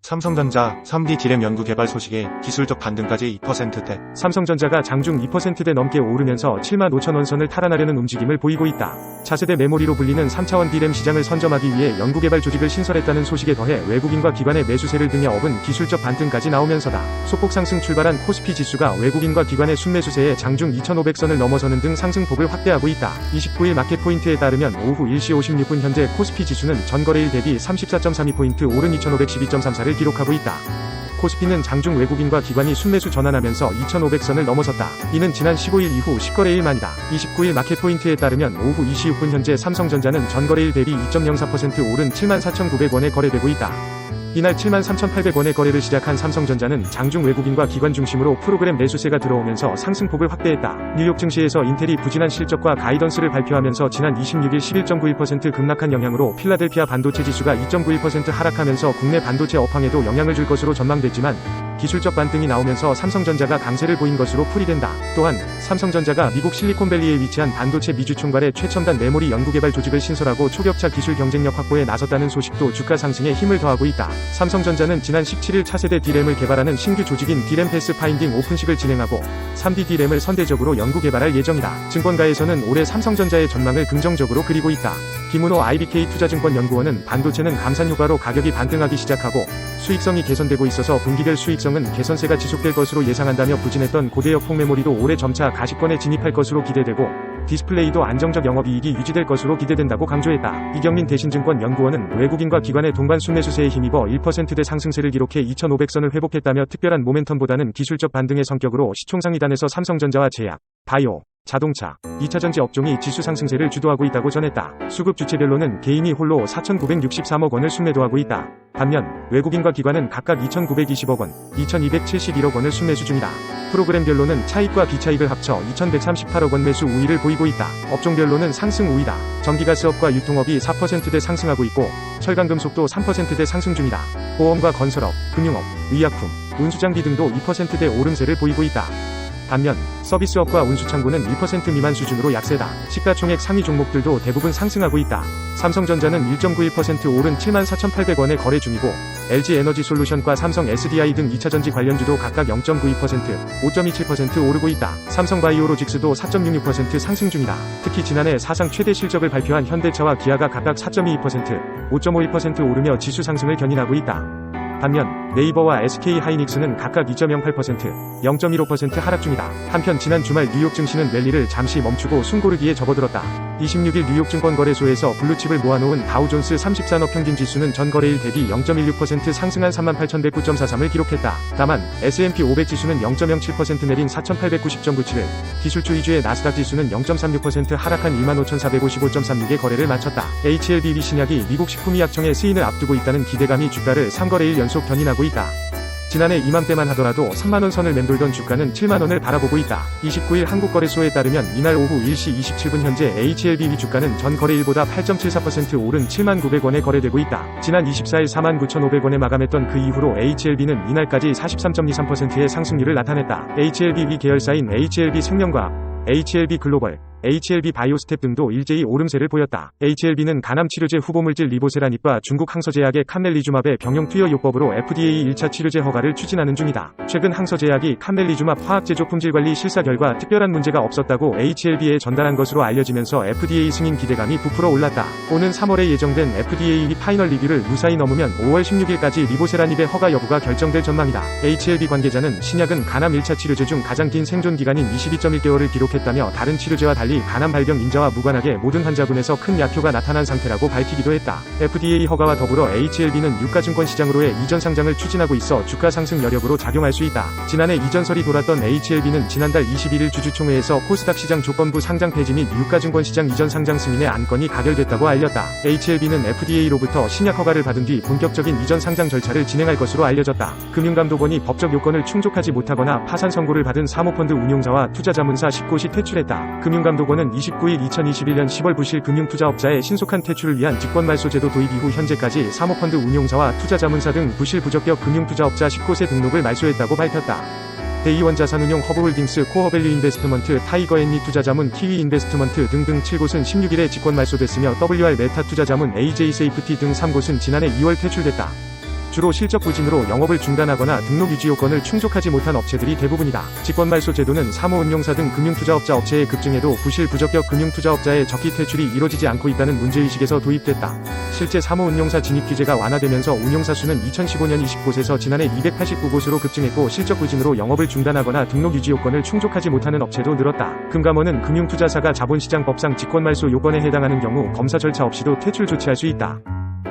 삼성전자 3D 디램 연구 개발 소식에 기술적 반등까지 2%대. 삼성전자가 장중 2%대 넘게 오르면서 7만 5천 원 선을 탈환하려는 움직임을 보이고 있다. 차세대 메모리로 불리는 3차원 디램 시장을 선점하기 위해 연구개발 조직을 신설했다는 소식에 더해 외국인과 기관의 매수세를 등에 업은 기술적 반등까지 나오면서다. 소폭 상승 출발한 코스피 지수가 외국인과 기관의 순매수세에 장중 2,500선을 넘어서는 등 상승폭을 확대하고 있다. 29일 마켓포인트에 따르면 오후 1시 56분 현재 코스피 지수는 전거래일 대비 34.32포인트 오른 2,512.34를 기록하고 있다. 코스피는 장중 외국인과 기관이 순매수 전환하면서 2,500선을 넘어섰다. 이는 지난 15일 이후 10거래일 만이다. 29일 마켓포인트에 따르면 오후 2시 6분 현재 삼성전자는 전거래일 대비 2.04% 오른 74,900원에 거래되고 있다. 이날 73,800원에 거래를 시작한 삼성전자는 장중 외국인과 기관 중심으로 프로그램 매수세가 들어오면서 상승폭을 확대했다. 뉴욕 증시에서 인텔이 부진한 실적과 가이던스를 발표하면서 지난 26일 11.91% 급락한 영향으로 필라델피아 반도체 지수가 2.91% 하락하면서 국내 반도체 업황에도 영향을 줄 것으로 전망됐지만 기술적 반등이 나오면서 삼성전자가 강세를 보인 것으로 풀이된다. 또한 삼성전자가 미국 실리콘밸리에 위치한 반도체 미주 총괄의 최첨단 메모리 연구개발 조직을 신설하고 초격차 기술 경쟁력 확보에 나섰다는 소식도 주가 상승에 힘을 더하고 있다. 삼성전자는 지난 17일 차세대 D램을 개발하는 신규 조직인 D램 패스 파인딩 오픈식을 진행하고 3D D램을 선대적으로 연구개발할 예정이다. 증권가에서는 올해 삼성전자의 전망을 긍정적으로 그리고 있다. 김은호 IBK 투자증권 연구원은 반도체는 감산 효과로 가격이 반등하기 시작하고 수익성이 개선되고 있어서 분기별 수익성은 개선세가 지속될 것으로 예상한다며 부진했던 고대역 폭메모리도 올해 점차 가시권에 진입할 것으로 기대되고 디스플레이도 안정적 영업이익이 유지될 것으로 기대된다고 강조했다. 이경민 대신증권 연구원은 외국인과 기관의 동반 순매수세에 힘입어 1%대 상승세를 기록해 2,500선을 회복했다며 특별한 모멘텀보다는 기술적 반등의 성격으로 시총상위단에서 삼성전자와 제약, 바이오, 자동차, 2차전지 업종이 지수 상승세를 주도하고 있다고 전했다. 수급 주체별로는 개인이 홀로 4,963억 원을 순매도하고 있다. 반면 외국인과 기관은 각각 2,920억 원, 2,271억 원을 순매수 중이다. 프로그램별로는 차익과 비차익을 합쳐 2,138억 원 매수 우위를 보이고 있다. 업종별로는 상승 우위다. 전기가스업과 유통업이 4%대 상승하고 있고 철강금속도 3%대 상승 중이다. 보험과 건설업, 금융업, 의약품, 운수장비 등도 2%대 오름세를 보이고 있다. 반면 서비스업과 운수창고는 1% 미만 수준으로 약세다. 시가총액 상위 종목들도 대부분 상승하고 있다. 삼성전자는 1.91% 오른 74,800원에 거래 중이고 LG에너지솔루션과 삼성 SDI 등 2차전지 관련주도 각각 0.92%, 5.27% 오르고 있다. 삼성바이오로직스도 4.66% 상승 중이다. 특히 지난해 사상 최대 실적을 발표한 현대차와 기아가 각각 4.22%, 5.51% 오르며 지수 상승을 견인하고 있다. 반면 네이버와 SK하이닉스는 각각 2.08%, 0.15% 하락 중이다. 한편 지난 주말 뉴욕 증시는 랠리를 잠시 멈추고 숨고르기에 접어들었다. 26일 뉴욕 증권거래소에서 블루칩을 모아놓은 다우존스 30산업 평균지수는 전거래일 대비 0.16% 상승한 38,109.43을 기록했다. 다만 S&P 500 지수는 0.07% 내린 4,890.97을, 기술주 위주의 나스닥 지수는 0.36% 하락한 15,455.36의 거래를 마쳤다. HLBV 신약이 미국 식품의약청의 승인을 앞두고 있다는 기대감이 주가를 3거래일 연속 견인하고 있다. 지난해 이맘때만 하더라도 3만원 선을 맴돌던 주가는 7만원을 바라보고 있다. 29일 한국거래소에 따르면 이날 오후 1시 27분 현재 HLBV 주가는 전 거래일보다 8.74% 오른 7만 900원에 거래되고 있다. 지난 24일 4만 9,500원에 마감했던 그 이후로 HLB는 이날까지 43.23%의 상승률을 나타냈다. HLBV 계열사인 HLB 생명과학, HLB 글로벌, HLB 바이오스텝 등도 일제히 오름세를 보였다. HLB는 간암치료제 후보물질 리보세라닙과 중국 항서제약의 캄멜리주맙의 병용 투여 요법으로 FDA 1차 치료제 허가를 추진하는 중이다. 최근 항서제약이 캄멜리주맙 화학제조 품질관리 실사 결과 특별한 문제가 없었다고 HLB에 전달한 것으로 알려지면서 FDA 승인 기대감이 부풀어 올랐다. 오는 3월에 예정된 FDA 파이널 리뷰를 무사히 넘으면 5월 16일까지 리보세라닙의 허가 여부가 결정될 전망이다. HLB 관계자는 신약은 간암 1차 치료제 중 가장 긴 생존 기간인 22.1개월을 기록했다며 다른 치료제와 달리 간암 발병 인자와 무관하게 모든 환자군에서 큰 약효가 나타난 상태라고 밝히기도 했다. FDA 허가와 더불어 HLB는 유가증권 시장으로의 이전 상장을 추진하고 있어 주가 상승 여력으로 작용할 수 있다. 지난해 이전설이 돌았던 HLB는 지난달 21일 주주총회에서 코스닥 시장 조건부 상장 폐지 및 유가증권 시장 이전 상장 승인의 안건이 가결됐다고 알렸다. HLB는 FDA로부터 신약 허가를 받은 뒤 본격적인 이전 상장 절차를 진행할 것으로 알려졌다. 금융감독원이 법적 요건을 충족하지 못하거나 파산 선고를 받은 사모펀드 운용사와 투자자문사 10곳이 퇴출했다. 금융감독원은 29일 2021년 10월 부실 금융투자업자의 신속한 퇴출을 위한 직권말소제도 도입 이후 현재까지 사모펀드 운용사와 투자자문사 등 부실 부적격 금융투자업자 10곳의 등록을 말소했다고 밝혔다. 대이원자산운용 허브홀딩스 코어밸류 인베스트먼트 타이거앤리 투자자문 키위 인베스트먼트 등등 7곳은 16일에 직권 말소됐으며 WR 메타 투자자문 AJ 세이프티 등 3곳은 지난해 2월 퇴출됐다. 주로 실적 부진으로 영업을 중단하거나 등록 유지 요건을 충족하지 못한 업체들이 대부분이다. 직권말소 제도는 사모운용사 등 금융투자업자 업체에 급증해도 부실 부적격 금융투자업자의 적기 퇴출이 이뤄지지 않고 있다는 문제의식에서 도입됐다. 실제 사모운용사 진입 규제가 완화되면서 운용사 수는 2015년 20곳에서 지난해 289곳으로 급증했고 실적 부진으로 영업을 중단하거나 등록 유지 요건을 충족하지 못하는 업체도 늘었다. 금감원은 금융투자사가 자본시장법상 직권말소 요건에 해당하는 경우 검사 절차 없이도 퇴출 조치할 수 있다.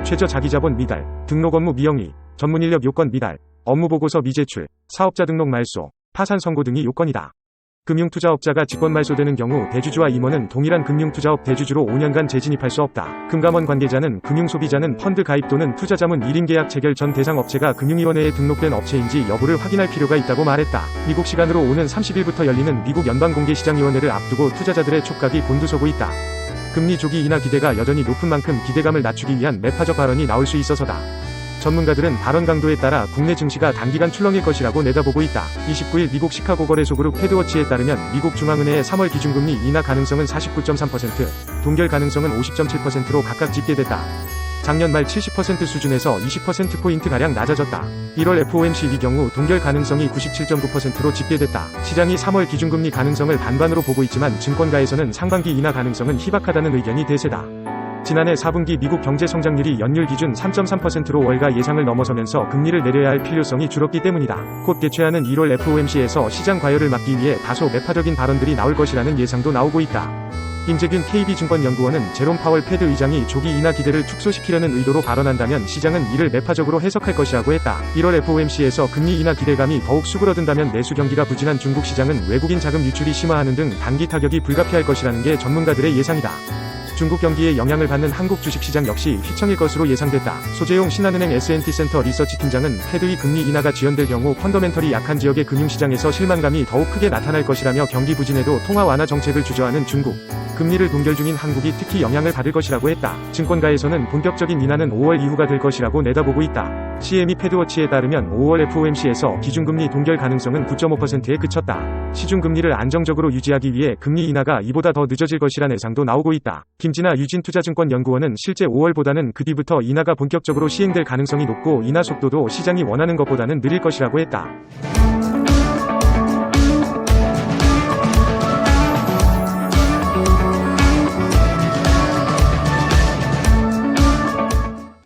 최저 자기자본 미달, 등록 업무 미영리, 전문인력 요건 미달, 업무보고서 미제출, 사업자 등록 말소, 파산 선고 등이 요건이다. 금융투자업자가 직권말소되는 경우 대주주와 임원은 동일한 금융투자업 대주주로 5년간 재진입할 수 없다. 금감원 관계자는 금융소비자는 펀드 가입 또는 투자자문 1인 계약 체결 전 대상 업체가 금융위원회에 등록된 업체인지 여부를 확인할 필요가 있다고 말했다. 미국 시간으로 오는 30일부터 열리는 미국 연방공개시장위원회를 앞두고 투자자들의 촉각이 곤두서고 있다. 금리 조기 인하 기대가 여전히 높은 만큼 기대감을 낮추기 위한 매파적 발언이 나올 수 있어서다. 전문가들은 발언 강도에 따라 국내 증시가 단기간 출렁일 것이라고 내다보고 있다. 29일 미국 시카고 거래소 그룹 패드워치에 따르면 미국 중앙은행의 3월 기준금리 인하 가능성은 49.3%, 동결 가능성은 50.7%로 각각 집계됐다. 작년 말 70% 수준에서 20%포인트가량 낮아졌다. 1월 FOMC의 경우 동결 가능성이 97.9%로 집계됐다. 시장이 3월 기준금리 가능성을 반반으로 보고 있지만 증권가에서는 상반기 인하 가능성은 희박하다는 의견이 대세다. 지난해 4분기 미국 경제 성장률이 연율 기준 3.3%로 월가 예상을 넘어서면서 금리를 내려야 할 필요성이 줄었기 때문이다. 곧 개최하는 1월 FOMC에서 시장 과열을 막기 위해 다소 매파적인 발언들이 나올 것이라는 예상도 나오고 있다. 김재균 KB증권연구원은 제롬 파월 패드 의장이 조기 인하 기대를 축소시키려는 의도로 발언한다면 시장은 이를 매파적으로 해석할 것이라고 했다. 1월 FOMC에서 금리 인하 기대감이 더욱 수그러든다면 내수 경기가 부진한 중국 시장은 외국인 자금 유출이 심화하는 등 단기 타격이 불가피할 것이라는 게 전문가들의 예상이다. 중국 경기에 영향을 받는 한국 주식시장 역시 휘청일 것으로 예상됐다. 소재용 신한은행 S&T센터 리서치 팀장은 패드의 금리 인하가 지연될 경우 펀더멘털이 약한 지역의 금융시장에서 실망감이 더욱 크게 나타날 것이라며 경기 부진에도 통화 완화 정책을 주저하는 중국, 금리를 동결 중인 한국이 특히 영향을 받을 것이라고 했다. 증권가에서는 본격적인 인하는 5월 이후가 될 것이라고 내다보고 있다. CME 패드워치에 따르면 5월 FOMC에서 기준금리 동결 가능성은 9.5%에 그쳤다. 시중금리를 안정적으로 유지하기 위해 금리 인하가 이보다 더 늦어질 것이란 예상도 나오고 있다. 김진아 유진투자증권연구원은 실제 5월보다는 그 뒤부터 인하가 본격적으로 시행될 가능성이 높고 인하 속도도 시장이 원하는 것보다는 느릴 것이라고 했다.